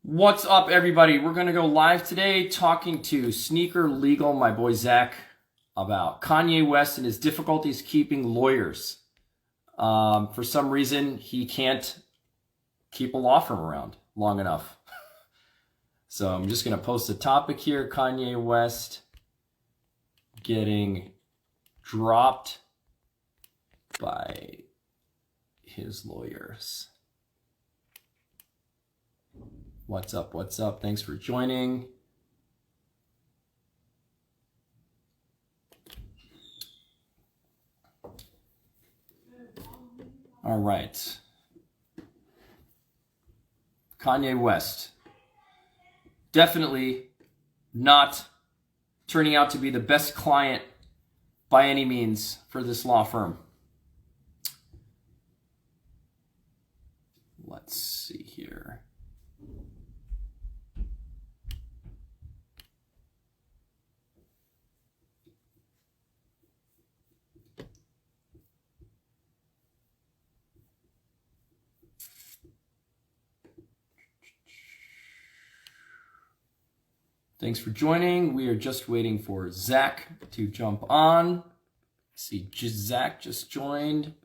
What's up, everybody? We're going to go live today talking to Sneaker Legal, my boy Zach, about Kanye West and his difficulties keeping lawyers. For some reason, he can't keep a law firm around long enough. So I'm just going to post a topic here. Kanye West getting dropped by his lawyers. What's up? What's up? Thanks for joining. All right. Kanye West. Definitely not turning out to be the best client by any means for this law firm. Let's see here. Thanks for joining. We are just waiting for Zach to jump on. See, Zach just joined.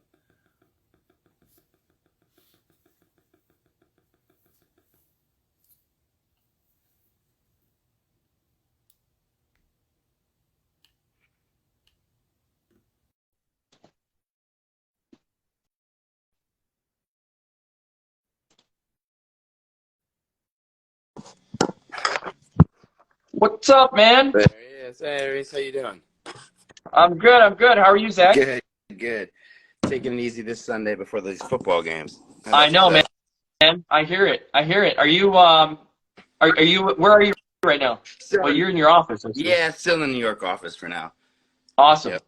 What's up, man? There he is. Hey, Raees, how you doing? I'm good. How are you, Zach? Good. Taking it easy this Sunday before these football games. I know, man. I hear it. Are you where are you right now? Well, you're in your office. Yeah, still in the New York office for now. Awesome. Yep.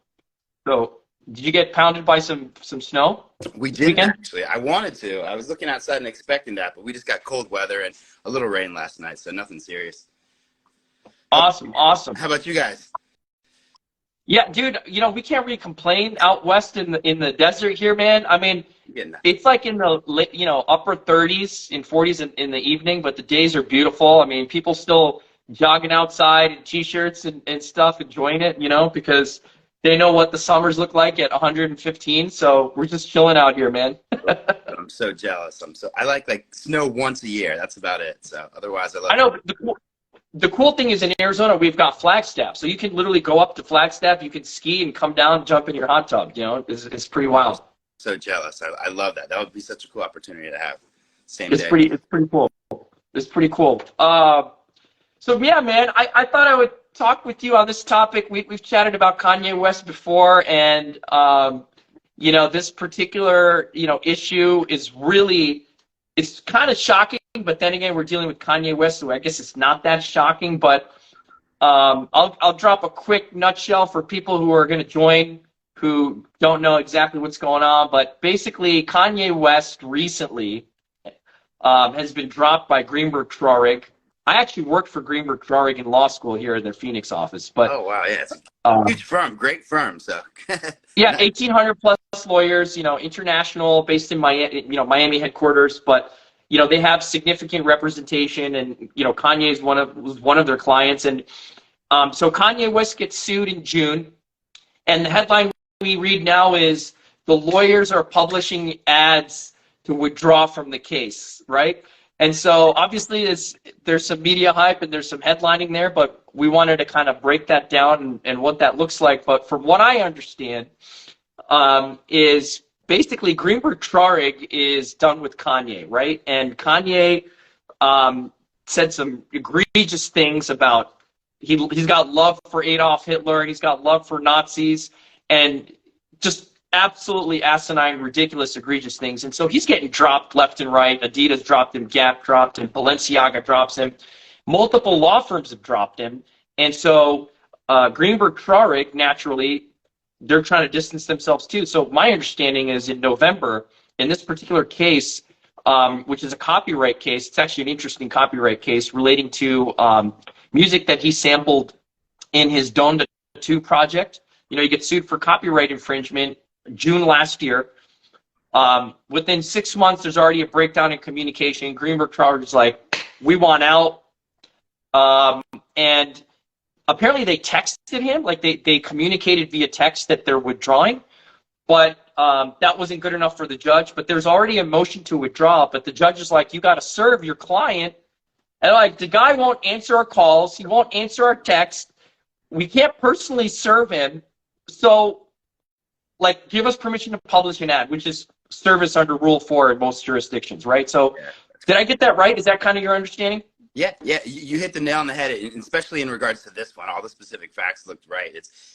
So, did you get pounded by some snow? We didn't actually. I wanted to. I was looking outside and expecting that, but we just got cold weather and a little rain last night, so nothing serious. Awesome. How about you guys? Yeah, dude, we can't really complain out west in the desert here, man. I mean, it's like in the upper 30s and 40s in the evening, but the days are beautiful. I mean, people still jogging outside in t-shirts and stuff, enjoying it, because they know what the summers look like at 115. So we're just chilling out here, man. I'm so jealous. I like snow once a year. That's about it. So otherwise, I know. The cool thing is in Arizona, we've got Flagstaff. So you can literally go up to Flagstaff, you can ski and come down and jump in your hot tub. It's pretty wild. So jealous. I love that. That would be such a cool opportunity to have. It's pretty cool. It's pretty cool. So yeah, man, I thought I would talk with you on this topic. We've chatted about Kanye West before, and this particular issue is really, it's kind of shocking. But then again, we're dealing with Kanye West, so I guess it's not that shocking. But I'll drop a quick nutshell for people who are going to join who don't know exactly what's going on. But basically, Kanye West recently has been dropped by Greenberg Traurig. I actually worked for Greenberg Traurig in law school here in their Phoenix office. But oh wow, yeah, it's a huge firm, great firm. So yeah, 1,800 plus lawyers, international, based in Miami, Miami headquarters, but. They have significant representation, and Kanye is was one of their clients, and so Kanye West gets sued in June, and the headline we read now is the lawyers are publishing ads to withdraw from the case, right? And so obviously there's some media hype and there's some headlining there, but we wanted to kind of break that down and what that looks like. But from what I understand, is basically, Greenberg Traurig is done with Kanye, right? And Kanye said some egregious things about he's got love for Adolf Hitler and he's got love for Nazis and just absolutely asinine, ridiculous, egregious things. And so he's getting dropped left and right. Adidas dropped him, Gap dropped him, Balenciaga drops him. Multiple law firms have dropped him. And so Greenberg Traurig, naturally, they're trying to distance themselves too. So my understanding is in November, in this particular case, which is a copyright case, it's actually an interesting copyright case relating to music that he sampled in his Donda 2 project. He gets sued for copyright infringement June last year. Within 6 months, there's already a breakdown in communication. Greenberg Traurig is like, we want out. And apparently they texted him, like they communicated via text that they're withdrawing, but that wasn't good enough for the judge. But there's already a motion to withdraw, but the judge is like, you got to serve your client. And like, the guy won't answer our calls. He won't answer our texts. We can't personally serve him. So, like, give us permission to publish an ad, which is service under Rule 4 in most jurisdictions, right? So, did I get that right? Is that kind of your understanding? Yeah, you hit the nail on the head, especially in regards to this one. All the specific facts looked right.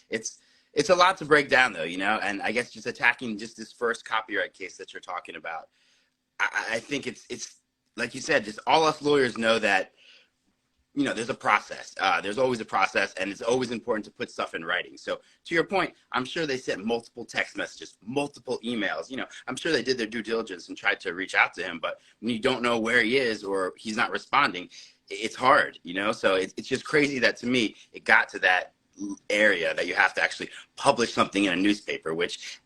It's a lot to break down, though, and I guess just attacking just this first copyright case that you're talking about, I think it's like you said, just all us lawyers know that, there's a process. There's always a process, and it's always important to put stuff in writing. So to your point, I'm sure they sent multiple text messages, multiple emails. I'm sure they did their due diligence and tried to reach out to him. But when you don't know where he is or he's not responding, it's hard, So it's just crazy that, to me, it got to that area that you have to actually publish something in a newspaper, which,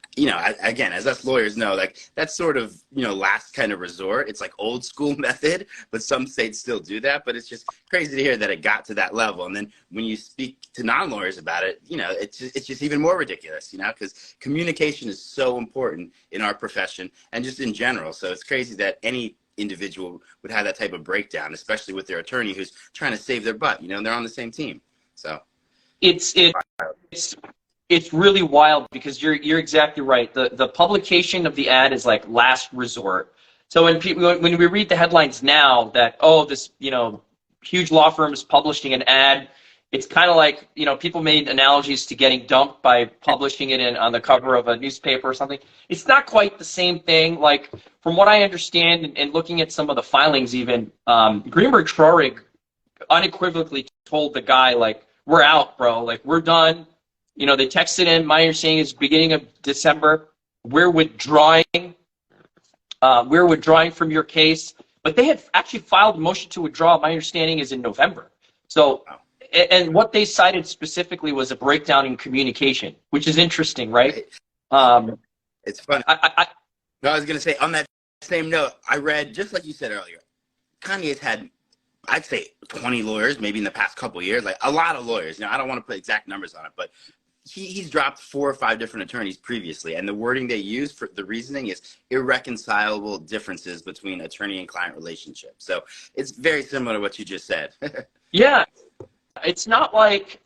again, as us lawyers know, like, that's sort of, last kind of resort. It's like old school method, but some states still do that. But it's just crazy to hear that it got to that level. And then when you speak to non-lawyers about it, it's just even more ridiculous, because communication is so important in our profession and just in general. So it's crazy that any individual would have that type of breakdown, especially with their attorney who's trying to save their butt. They're on the same team. So it's really wild, because you're exactly right. The publication of the ad is like last resort. So when we read the headlines now that, this huge law firm is publishing an ad, it's kind of like, people made analogies to getting dumped by publishing it on the cover of a newspaper or something. It's not quite the same thing. Like, from what I understand, and looking at some of the filings even, Greenberg Traurig unequivocally told the guy, like, we're out, bro. Like, we're done. They texted in. My understanding is beginning of December. We're withdrawing. We're withdrawing from your case. But they had actually filed a motion to withdraw. My understanding is in November. So, and what they cited specifically was a breakdown in communication, which is interesting, right? It's funny. I was going to say, on that same note, I read, just like you said earlier, Kanye's had, I'd say, 20 lawyers, maybe in the past couple of years, like a lot of lawyers. I don't want to put exact numbers on it, but he's dropped 4 or 5 different attorneys previously. And the wording they use for the reasoning is irreconcilable differences between attorney and client relationships. So it's very similar to what you just said. Yeah. It's not like,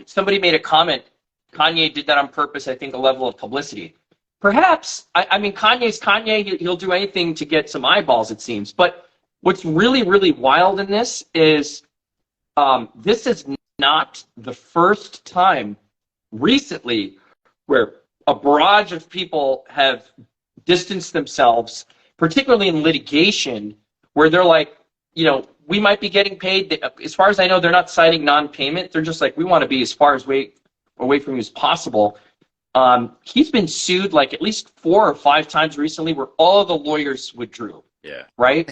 somebody made a comment, Kanye did that on purpose, I think, a level of publicity. Perhaps. I mean, Kanye's Kanye. He'll do anything to get some eyeballs, it seems. But what's really, really wild in this is this is not the first time recently where a barrage of people have distanced themselves, particularly in litigation, where they're like, we might be getting paid. As far as I know, they're not citing non-payment. They're just like, we want to be as far away from you as possible. He's been sued like at least 4 or 5 times recently where all of the lawyers withdrew. Yeah. Right?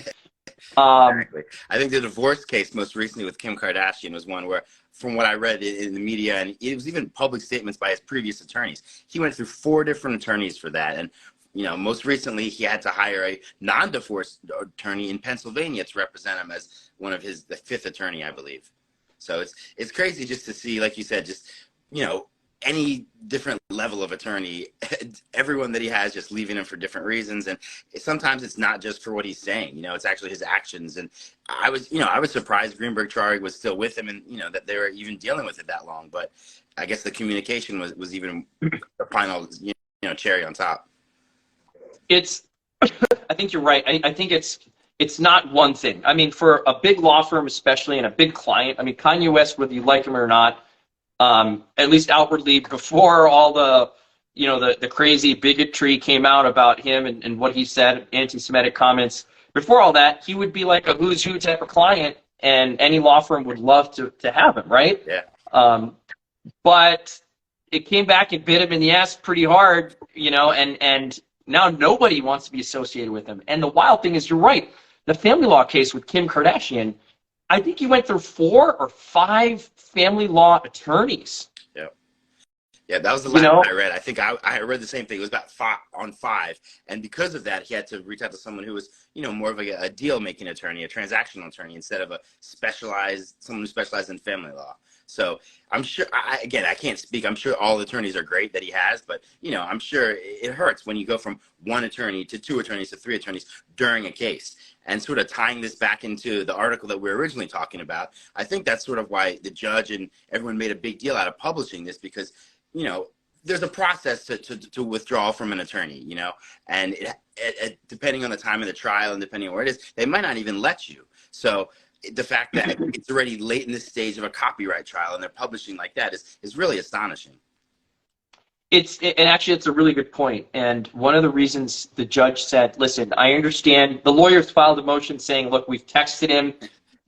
Exactly. I think the divorce case most recently with Kim Kardashian was one where, from what I read in the media, and it was even public statements by his previous attorneys, he went through 4 different attorneys for that. And most recently, he had to hire a non-divorce attorney in Pennsylvania to represent him as one of the 5th attorney, I believe. So it's crazy just to see, like you said, just, any different level of attorney, everyone that he has just leaving him for different reasons. And sometimes it's not just for what he's saying, it's actually his actions. And I was surprised Greenberg Traurig was still with him, and, that they were even dealing with it that long. But I guess the communication was even the final, cherry on top. I think you're right. I think it's not one thing. I mean, for a big law firm, especially, and a big client, I mean, Kanye West, whether you like him or not, at least outwardly, before all the crazy bigotry came out about him and what he said, anti-Semitic comments, before all that, he would be like a who's who type of client, and any law firm would love to have him, right? Yeah. But it came back and bit him in the ass pretty hard, and now nobody wants to be associated with him. And the wild thing is, you're right, the family law case with Kim Kardashian, I think he went through 4 or 5 family law attorneys. Yeah. Yeah, that was the You last know, I read. I think I read the same thing. It was about five, and because of that, he had to reach out to someone who was, more of a deal-making attorney, a transactional attorney, instead of someone who specialized in family law. So I'm sure, again, I can't speak. I'm sure all attorneys are great that he has, but I'm sure it hurts when you go from one attorney to two attorneys to three attorneys during a case. And sort of tying this back into the article that we were originally talking about, I think that's sort of why the judge and everyone made a big deal out of publishing this, because there's a process to withdraw from an attorney, and depending on the time of the trial and depending on where it is, they might not even let you. So the fact that it's already late in the stage of a copyright trial and they're publishing like that is really astonishing. and actually, it's a really good point. And one of the reasons the judge said, listen, I understand the lawyers filed a motion saying, look, we've texted him.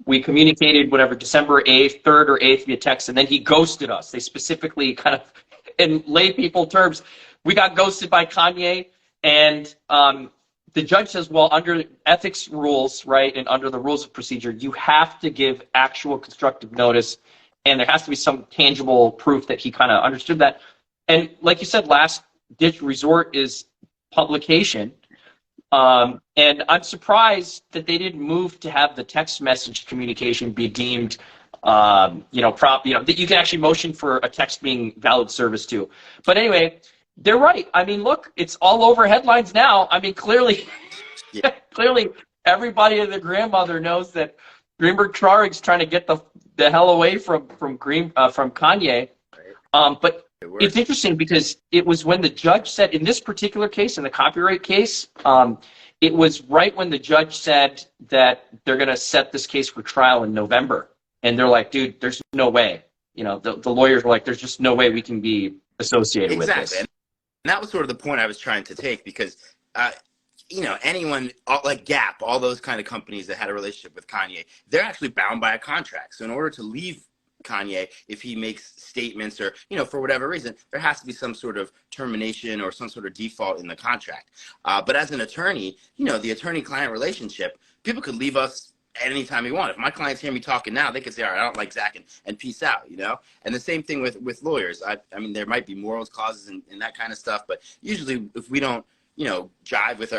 We communicated whatever, December 8th, 3rd or 8th via text, and then he ghosted us. They specifically kind of, in lay people terms, we got ghosted by Kanye. And the judge says, well, under ethics rules, right, and under the rules of procedure, you have to give actual constructive notice, and there has to be some tangible proof that he kind of understood that. And like you said, last ditch resort is publication. And I'm surprised that they didn't move to have the text message communication be deemed, that you can actually motion for a text being valid service too. But anyway, they're right. I mean, look, it's all over headlines now. I mean, clearly, Yeah. clearly, everybody and their grandmother knows that Greenberg Trarig's trying to get the hell away from Kanye. But it's interesting because it was when the judge said, in this particular case, in the copyright case, it was right when the judge said that they're going to set this case for trial in November. And they're like, dude, there's no way. The lawyers were like, there's just no way we can be associated with this. And that was sort of the point I was trying to take, because, anyone like Gap, all those kind of companies that had a relationship with Kanye, they're actually bound by a contract. So in order to leave Kanye, if he makes statements or, for whatever reason, there has to be some sort of termination or some sort of default in the contract. But as an attorney, the attorney-client relationship, people could leave us at any time they want. If my clients hear me talking now, they could say, all right, I don't like Zach, and peace out, And the same thing with lawyers. I mean, there might be morals clauses and that kind of stuff, but usually if we don't, jive with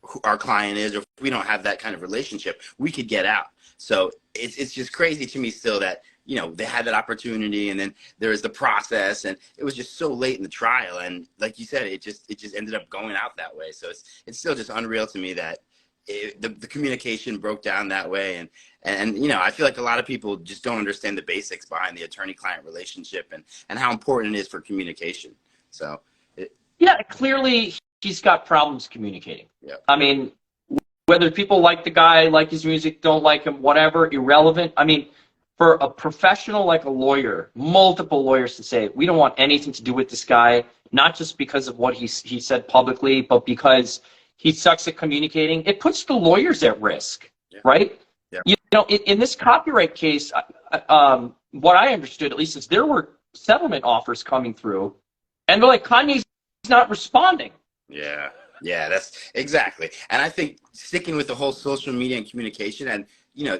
who our client is, or if we don't have that kind of relationship, we could get out. So it's just crazy to me still that, they had that opportunity, and then there was the process, and it was just so late in the trial. And like you said, it just ended up going out that way. So it's still just unreal to me that the communication broke down that way. And I feel like a lot of people just don't understand the basics behind the attorney-client relationship and how important it is for communication. So yeah, clearly he's got problems communicating. Yeah. I mean, whether people like the guy, like his music, don't like him, whatever, irrelevant. I mean, for a professional like a lawyer, multiple lawyers to say, we don't want anything to do with this guy, not just because of what he said publicly, but because he sucks at communicating, it puts the lawyers at risk, right? Yeah. In this copyright case, what I understood, at least, is there were settlement offers coming through, and they're like, Kanye's not responding. Yeah, that's exactly. And I think sticking with the whole social media and communication, and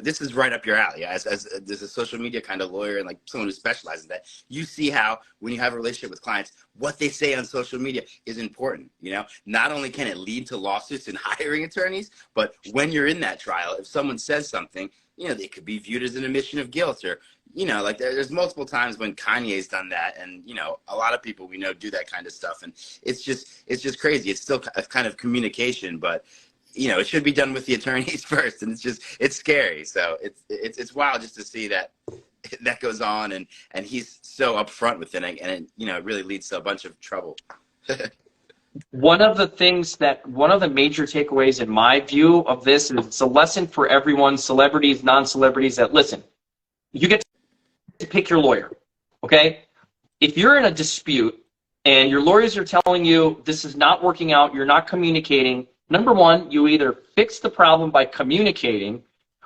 this is right up your alley as a social media kind of lawyer and like someone who specializes in that. You see how when you have a relationship with clients, what they say on social media is important. Not only can it lead to lawsuits and hiring attorneys, but when you're in that trial, if someone says something, they could be viewed as an admission of guilt, or like there's multiple times when Kanye's done that, and a lot of people we know do that kind of stuff, and it's just crazy. It's still a kind of communication, but it should be done with the attorneys first, and it's scary. So it's wild just to see that goes on, and he's so upfront with it, and it really leads to a bunch of trouble. One of the major takeaways in my view of this, and it's a lesson for everyone, celebrities, non-celebrities, that listen, you get to pick your lawyer, okay? If you're in a dispute and your lawyers are telling you this is not working out, you're not communicating, number one, you either fix the problem by communicating,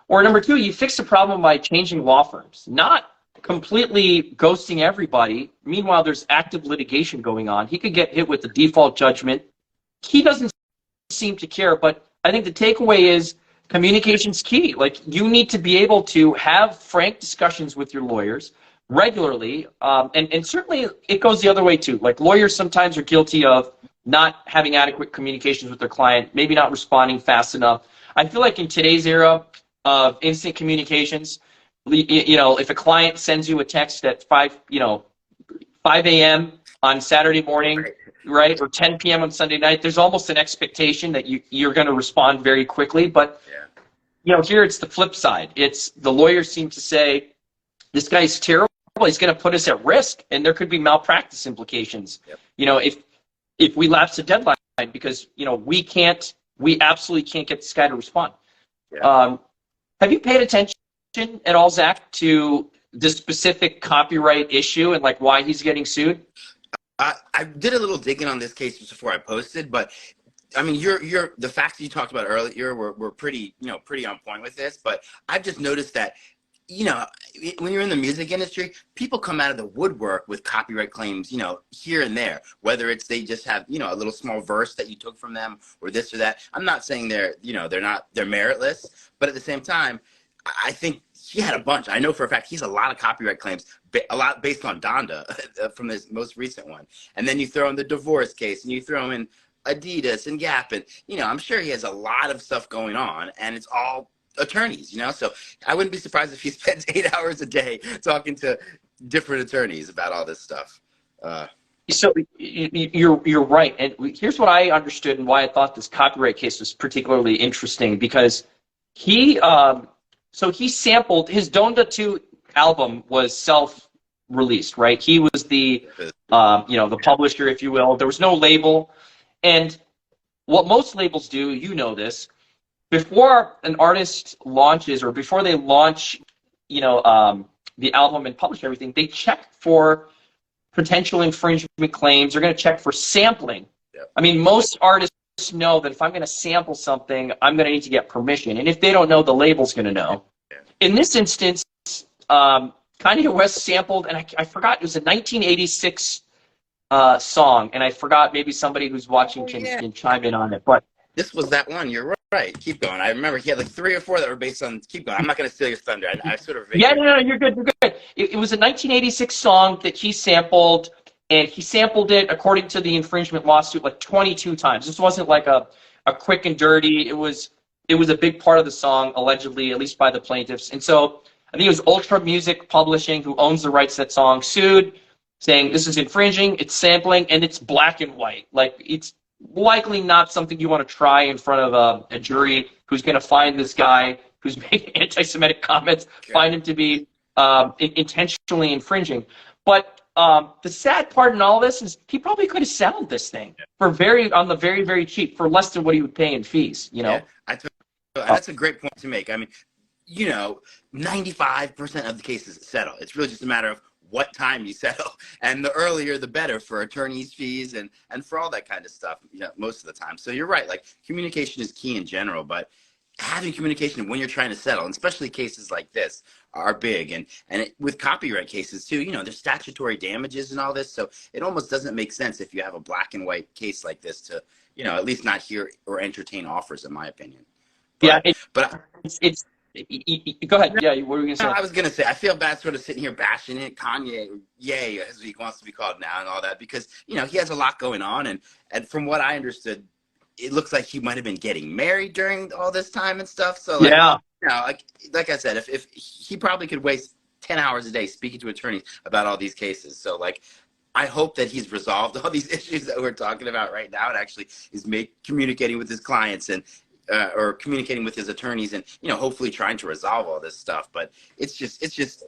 or number two, you fix the problem by changing law firms, not completely ghosting everybody. Meanwhile, there's active litigation going on. He could get hit with the default judgment. He doesn't seem to care, but I think the takeaway is communication's key. Like, you need to be able to have frank discussions with your lawyers, regularly, and certainly it goes the other way too. Like lawyers sometimes are guilty of not having adequate communications with their client, maybe not responding fast enough. I feel like in today's era of instant communications, if a client sends you a text at 5 a.m. on Saturday morning, Right. right, or 10 p.m. on Sunday night, there's almost an expectation that you're going to respond very quickly. But Yeah. here it's the flip side. It's the lawyers seem to say this guy's terrible. He's going to put us at risk, and there could be malpractice implications. Yep. If we lapse a deadline because we absolutely can't get this guy to respond. Yeah. Have you paid attention at all, Zach, to this specific copyright issue and like why he's getting sued? I did a little digging on this case just before I posted, but I mean, the facts you talked about earlier were pretty, pretty on point with this. But I've just noticed that, when you're in the music industry, people come out of the woodwork with copyright claims, here and there, whether it's they just have, a little small verse that you took from them or this or that. I'm not saying they're meritless, but at the same time, I think he had a bunch. I know for a fact he's a lot of copyright claims, a lot based on Donda from this most recent one. And then you throw in the divorce case and you throw in Adidas and Gap. And, I'm sure he has a lot of stuff going on, and it's all attorneys, So I wouldn't be surprised if he spends 8 hours a day talking to different attorneys about all this stuff. So you're right. And here's what I understood and why I thought this copyright case was particularly interesting, because he sampled his Donda 2 album was self-released, right? He was the the publisher, if you will. There was no label. And what most labels do, this, before an artist launches or before they launch, the album and publish everything, they check for potential infringement claims. They're going to check for sampling. Yep. I mean, most artists know that if I'm going to sample something, I'm going to need to get permission. And if they don't know, the label's going to know. Yeah. In this instance, Kanye West sampled, and I forgot, it was a 1986 song, and I forgot, maybe somebody who's watching can chime in on it. But this was that one. You're right. Keep going. I remember he had like 3 or 4 that were based on. Keep going. I'm not going to steal your thunder. I sort of. Yeah, no, you're good. You're good. It was a 1986 song that he sampled, and he sampled it, according to the infringement lawsuit, like 22 times. This wasn't like a quick and dirty. It was a big part of the song, allegedly, at least by the plaintiffs. And so I think it was Ultra Music Publishing, who owns the rights to that song, sued, saying this is infringing, it's sampling, and it's black and white. Like, it's likely not something you want to try in front of a jury who's going to find this guy who's making anti-Semitic comments, find him to be intentionally infringing. But the sad part in all this is he probably could have settled this thing for on the very, very cheap, for less than what he would pay in fees, Yeah, that's a great point to make. I mean, 95% of the cases settle. It's really just a matter of what time you settle, and the earlier the better for attorneys' fees and for all that kind of stuff, most of the time. So you're right, like, communication is key in general, but having communication when you're trying to settle, and especially cases like this, are big. And with copyright cases too, there's statutory damages and all this, so it almost doesn't make sense if you have a black and white case like this to at least not hear or entertain offers, in my opinion. But, it's go ahead. Yeah, what were you going to say? No, I was going to say, I feel bad sort of sitting here bashing it, Kanye, yay, as he wants to be called now, and all that, because, he has a lot going on. And from what I understood, it looks like he might have been getting married during all this time and stuff. So, like I said, if he probably could waste 10 hours a day speaking to attorneys about all these cases. So, like, I hope that he's resolved all these issues that we're talking about right now and actually is communicating with his clients and or communicating with his attorneys and, hopefully trying to resolve all this stuff. But it's just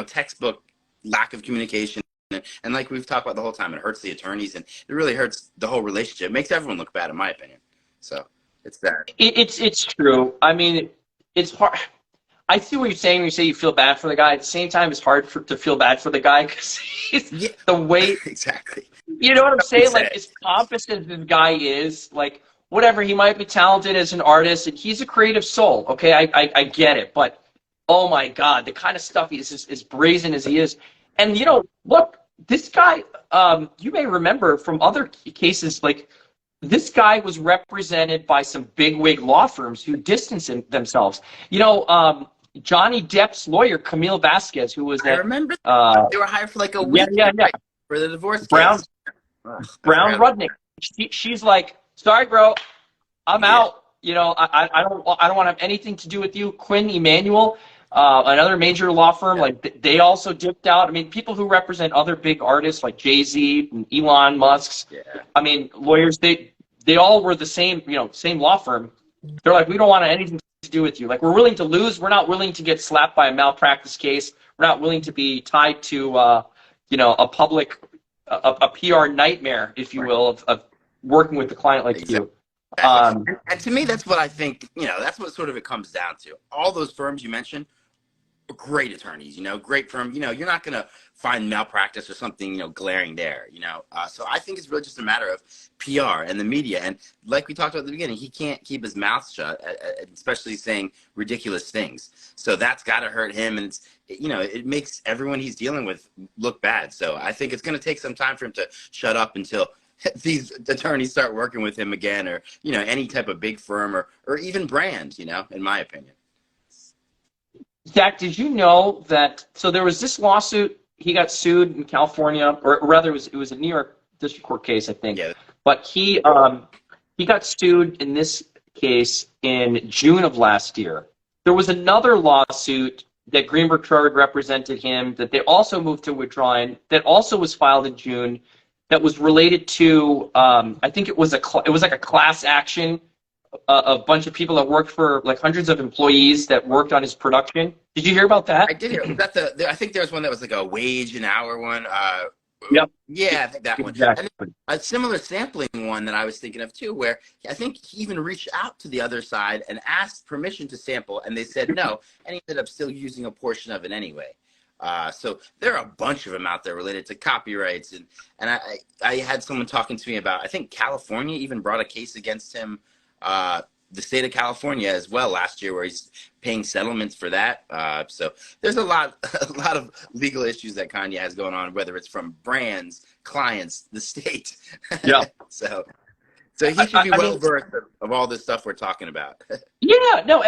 textbook lack of communication. And like we've talked about the whole time, it hurts the attorneys and it really hurts the whole relationship. It makes everyone look bad, in my opinion. So it's bad. It's true. I mean, it's hard. I see what you're saying when you say you feel bad for the guy. At the same time, it's hard to feel bad for the guy because the way. Exactly. You know what I'm saying? Like, as pompous as this guy is, like, whatever, he might be talented as an artist, and he's a creative soul, okay? I get it, but, oh my God, the kind of stuff he's as brazen as he is. And, look, this guy, you may remember from other cases, like, this guy was represented by some bigwig law firms who distanced themselves. Johnny Depp's lawyer, Camille Vasquez, who was I at remember they were hired for like a yeah, week, yeah, yeah, right, for the divorce Brown case. Ugh, I Brown forgot. Rudnick. She's like, sorry, bro, I'm Yeah, out. I don't want to have anything to do with you. Quinn Emanuel, another major law firm, yeah, like they also dipped out. I mean, people who represent other big artists like Jay-Z and Elon Musk's. yeah. I mean, lawyers. They all were the same. Same law firm. They're like, we don't want anything to do with you. Like, we're willing to lose. We're not willing to get slapped by a malpractice case. We're not willing to be tied to a public a PR nightmare, if you Right. will, of working with a client like Exactly. you. Exactly. And to me, that's what I think, that's what sort of it comes down to. All those firms you mentioned, great attorneys, great firm. You're not going to find malpractice or something, glaring there. So I think it's really just a matter of PR and the media. And like we talked about at the beginning, he can't keep his mouth shut, especially saying ridiculous things. So that's got to hurt him. And it makes everyone he's dealing with look bad. So I think it's going to take some time for him to shut up until these attorneys start working with him again, or, any type of big firm or even brand, in my opinion. Zach, did you know that? So there was this lawsuit. He got sued in California, or rather, it was a New York District Court case, I think. Yeah. But he got sued in this case in June of last year. There was another lawsuit that Greenberg Traurig represented him that they also moved to withdraw in, that also was filed in June, that was related to I think it was like a class action, a bunch of people that worked for like hundreds of employees that worked on his production. Did you hear about that? I did hear. Was that I think there was one that was like a wage an hour one. Yep. Yeah, I think that one. Exactly. And a similar sampling one that I was thinking of too, where I think he even reached out to the other side and asked permission to sample, and they said no, and he ended up still using a portion of it anyway. So there are a bunch of them out there related to copyrights, and I had someone talking to me about, I think California even brought a case against him, the state of California as well last year, where he's paying settlements for that. So there's a lot of legal issues that Kanye has going on, whether it's from brands, clients, the state. Yeah. So he should be well versed of all this stuff we're talking about. Yeah, no,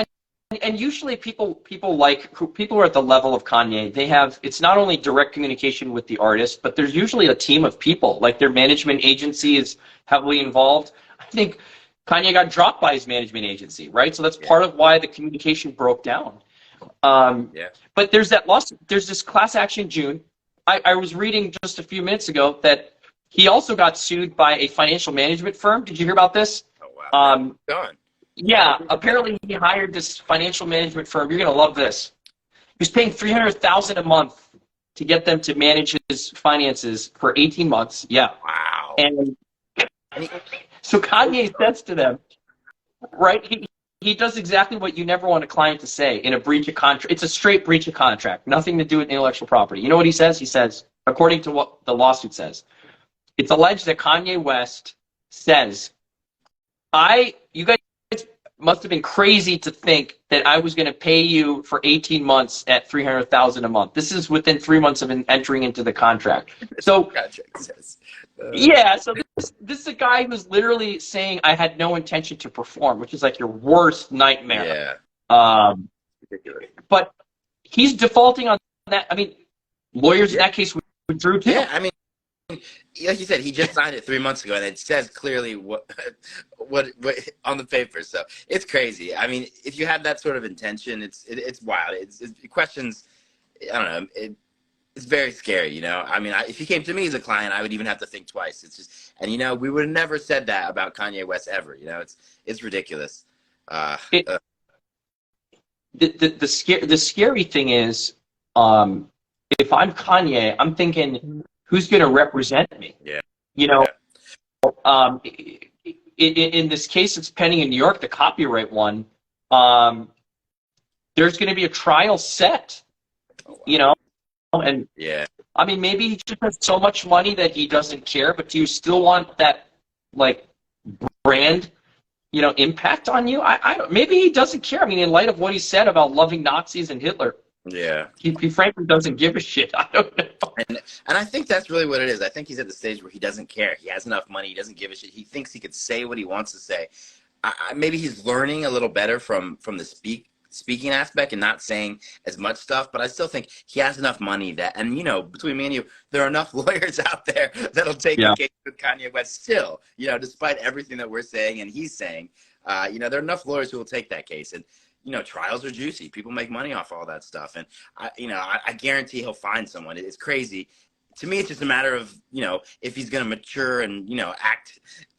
and usually people who are at the level of Kanye, it's not only direct communication with the artist, but there's usually a team of people. Like their management agency is heavily involved. I think Kanye got dropped by his management agency, right? So that's part of why the communication broke down. But there's that lawsuit. There's this class action June. I was reading just a few minutes ago that he also got sued by a financial management firm. Did you hear about this? Oh wow. Gone. Yeah, apparently he hired this financial management firm. You're gonna love this. He was paying $300,000 a month to get them to manage his finances for 18 months. Yeah. Wow. And so Kanye says to them, right? He does exactly what you never want a client to say in a breach of contract. It's a straight breach of contract, nothing to do with intellectual property. You know what he says? He says, according to what the lawsuit says, it's alleged that Kanye West says, you guys must have been crazy to think that I was going to pay you for 18 months at $300,000 a month. This is within 3 months of entering into the contract. So, yeah, so this is a guy who's literally saying I had no intention to perform, which is like your worst nightmare. Yeah. Ridiculous. But he's defaulting on that. I mean, lawyers in that case withdrew too. Yeah, I mean, like you said, he just signed it 3 months ago, and it says clearly what on the paper. So it's crazy. I mean, if you have that sort of intention, it's wild. It questions. I don't know. It's very scary. I mean, if he came to me as a client, I would even have to think twice. It's just, and we would have never said that about Kanye West ever. It's ridiculous. The scary thing is, if I'm Kanye, I'm thinking, who's going to represent me? Yeah. In this case, it's pending in New York, the copyright one. There's going to be a trial set. Oh, wow. And yeah, I mean, maybe he just has so much money that he doesn't care. But do you still want that like brand, impact on you? I don't. Maybe he doesn't care. I mean, in light of what he said about loving Nazis and Hitler. Yeah. He frankly doesn't give a shit. I don't know. And I think that's really what it is. I think he's at the stage where he doesn't care. He has enough money. He doesn't give a shit. He thinks he could say what he wants to say. Maybe he's learning a little better from the speaking aspect and not saying as much stuff, but I still think he has enough money that, and you know, between me and you, there are enough lawyers out there that'll take a Yeah. case with Kanye West still, you know, despite everything that we're saying and he's saying, you know, there are enough lawyers who will take that case. And, you know, trials are juicy. People make money off all that stuff. And, I guarantee he'll find someone. It's crazy. To me, it's just a matter of, you know, if he's going to mature and, you know,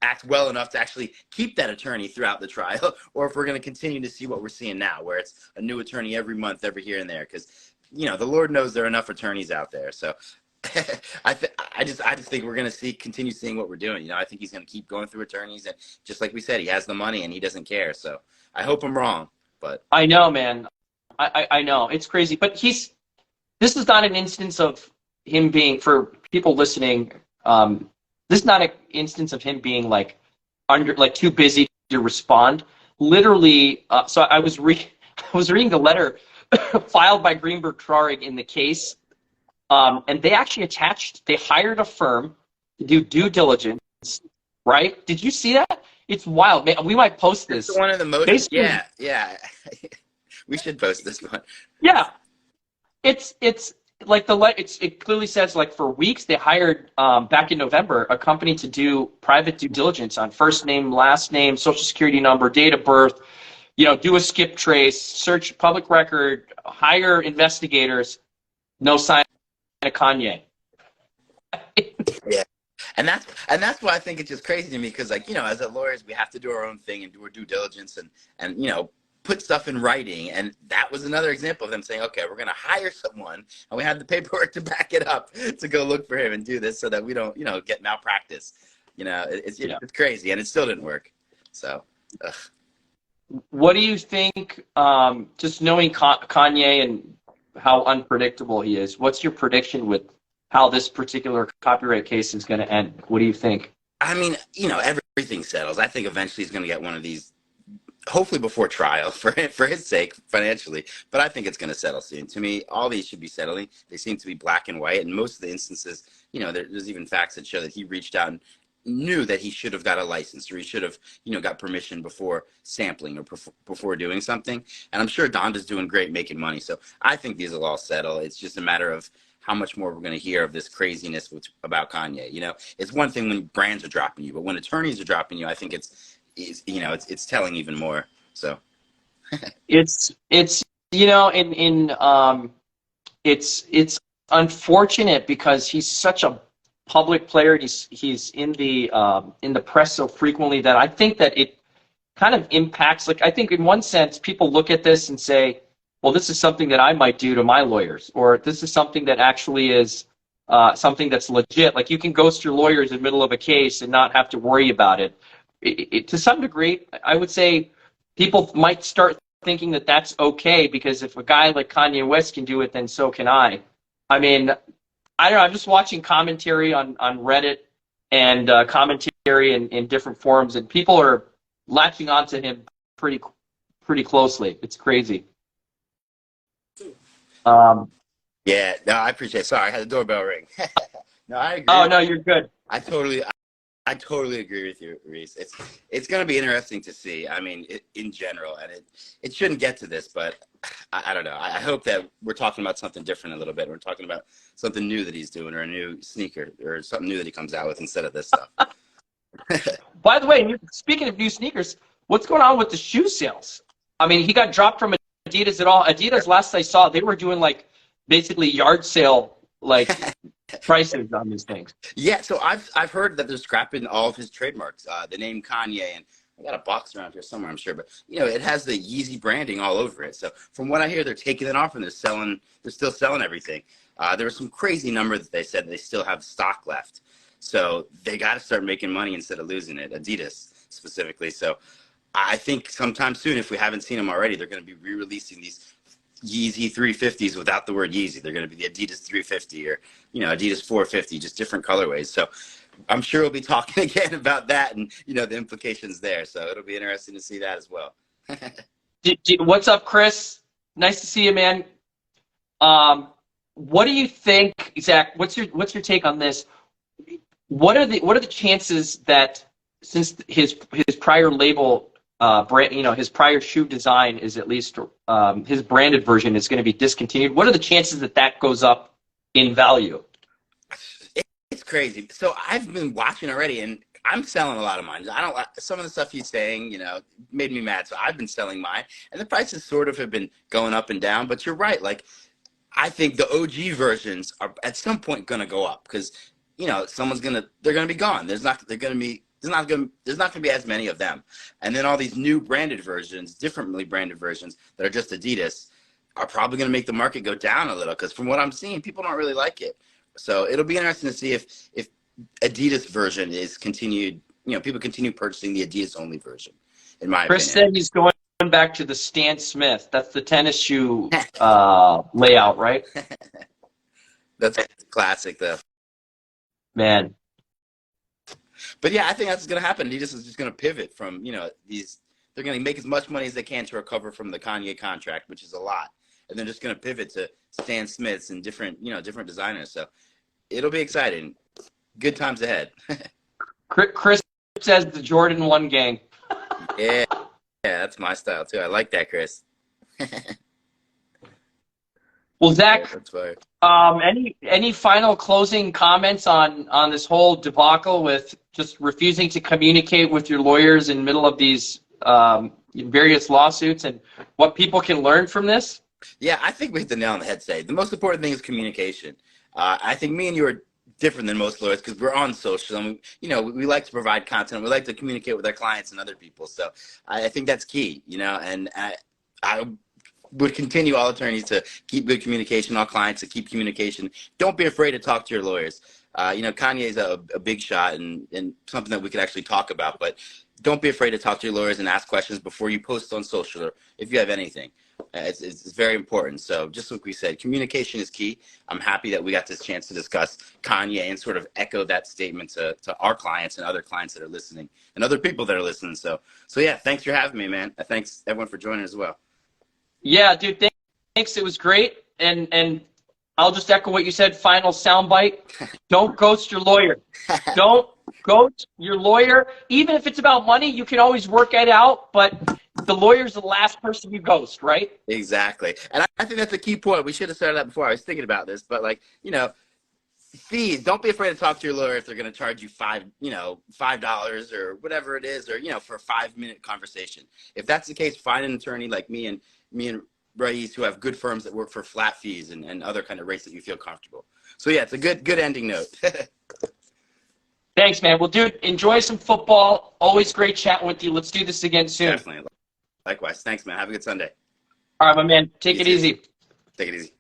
act well enough to actually keep that attorney throughout the trial, or if we're going to continue to see what we're seeing now, where it's a new attorney every month, every here and there. Because, you know, the Lord knows there are enough attorneys out there. So I just think we're going to continue seeing what we're doing. You know, I think he's going to keep going through attorneys. And just like we said, he has the money and he doesn't care. So I hope I'm wrong. But I know, man. I know. It's crazy. But this is not an instance of him being, for people listening, this is not an instance of him being like too busy to respond. Literally, so I was reading the letter filed by Greenberg Traurig in the case, and they actually they hired a firm to do due diligence, right? Did you see that? It's wild. We might post this. it's one of the most, Basically, yeah. We should post this one. yeah. It's like it clearly says, like, for weeks they hired back in November a company to do private due diligence on first name, last name, social security number, date of birth, you know, do a skip trace, search public record, hire investigators. No sign of Kanye. Yeah. And that's why I think it's just crazy to me, because, like, you know, as lawyers, we have to do our own thing and do our due diligence and you know, put stuff in writing. And that was another example of them saying, okay, we're going to hire someone, and we have the paperwork to back it up to go look for him and do this so that we don't, you know, get malpractice. You know, it's crazy, and it still didn't work. So, ugh. What do you think, just knowing Kanye and how unpredictable he is, what's your prediction with how this particular copyright case is going to end? What do you think? I mean, you know, everything settles. I think eventually he's going to get one of these, hopefully before trial, for his sake, financially. But I think it's going to settle soon. To me, all these should be settling. They seem to be black and white. And most of the instances, you know, there's even facts that show that he reached out and knew that he should have got a license, or he should have, you know, got permission before sampling or before doing something. And I'm sure Donda's doing great making money. So I think these will all settle. It's just a matter of how much more we're going to hear of this craziness about Kanye. You know, it's one thing when brands are dropping you, but when attorneys are dropping you, I think it's you know, it's telling even more. So it's you know, it's unfortunate because he's such a public player. He's in the press so frequently that I think that it kind of impacts. Like, I think in one sense, people look at this and say, well, this is something that I might do to my lawyers, or this is something that actually is something that's legit. Like, you can ghost your lawyers in the middle of a case and not have to worry about it. To some degree, I would say people might start thinking that that's okay, because if a guy like Kanye West can do it, then so can I. I mean, I don't know. I'm just watching commentary on Reddit and commentary in different forums, and people are latching onto him pretty closely. It's crazy. yeah, no, I appreciate it. Sorry, I had the doorbell ring. No, I agree. Oh no, you're good. I totally agree with you, Raees. It's going to be interesting to see. I mean, in general, and it shouldn't get to this, but I don't know. I hope that we're talking about something different a little bit. We're talking about something new that he's doing, or a new sneaker, or something new that he comes out with instead of this stuff. By the way, speaking of new sneakers, what's going on with the shoe sales? I mean, he got dropped from Adidas at all. Adidas, last I saw, they were doing like basically yard sale like prices on these things. Yeah, so I've heard that they're scrapping all of his trademarks. The name Kanye, and I got a box around here somewhere, I'm sure, but you know, it has the Yeezy branding all over it. So from what I hear, they're taking it off and they're still selling everything. There was some crazy number that they said they still have stock left. So they got to start making money instead of losing it, Adidas specifically. So I think sometime soon, if we haven't seen them already, they're going to be re-releasing these Yeezy 350s without the word Yeezy. They're going to be the Adidas 350 or, you know, Adidas 450, just different colorways. So I'm sure we'll be talking again about that and, you know, the implications there. So it'll be interesting to see that as well. What's up, Chris? Nice to see you, man. What do you think, Zach? What's your take on this? What are the chances that, since his prior label brand, his prior shoe design is at least his branded version is going to be discontinued. What are the chances that that goes up in value? It's crazy. So I've been watching already, and I'm selling a lot of mine. I don't like some of the stuff he's saying, made me mad. So I've been selling mine, and the prices sort of have been going up and down. But you're right. Like, I think the OG versions are at some point going to go up because, they're going to be gone. There's not going to be as many of them. And then all these new branded versions, differently branded versions that are just Adidas are probably going to make the market go down a little because from what I'm seeing, people don't really like it. So it'll be interesting to see if Adidas version is continued, people continue purchasing the Adidas only version, in my Chris opinion. said he's going back to the Stan Smith. That's the tennis shoe layout, right? That's classic, though. Man. But yeah, I think that's going to happen. Adidas is just going to pivot from, they're going to make as much money as they can to recover from the Kanye contract, which is a lot. And they're just going to pivot to Stan Smiths and different designers. So it'll be exciting. Good times ahead. Chris says the Jordan 1 gang. Yeah, that's my style too. I like that, Chris. Well, Zach, That's fine. any final closing comments on this whole debacle with just refusing to communicate with your lawyers in the middle of these various lawsuits and what people can learn from this? Yeah, I think we hit the nail on the head today. The most important thing is communication. I think me and you are different than most lawyers because we're on social and we like to provide content. We like to communicate with our clients and other people. So I think that's key, and I would continue all attorneys to keep good communication, all clients to keep communication. Don't be afraid to talk to your lawyers. Kanye is a big shot and something that we could actually talk about, but don't be afraid to talk to your lawyers and ask questions before you post on social or if you have anything. It's very important. So just like we said, communication is key. I'm happy that we got this chance to discuss Kanye and sort of echo that statement to our clients and other clients that are listening and other people that are listening. So yeah, thanks for having me, man. Thanks everyone for joining as well. Yeah, dude, thanks. It was great. And I'll just echo what you said. Final soundbite. Don't ghost your lawyer. Don't ghost your lawyer. Even if it's about money, you can always work it out. But the lawyer's the last person you ghost, right? Exactly. And I think that's a key point. We should have started that before. I was thinking about this. But, fees. Don't be afraid to talk to your lawyer if they're going to charge you $5 or whatever it is, or, for a 5-minute conversation. If that's the case, find an attorney like me and Raees who have good firms that work for flat fees and other kind of rates that you feel comfortable. So yeah, it's a good ending note. Thanks, man. Well, dude, enjoy some football. Always great chatting with you. Let's do this again soon. Definitely. Likewise. Thanks, man. Have a good Sunday. All right, my man. Take it easy. Take it easy.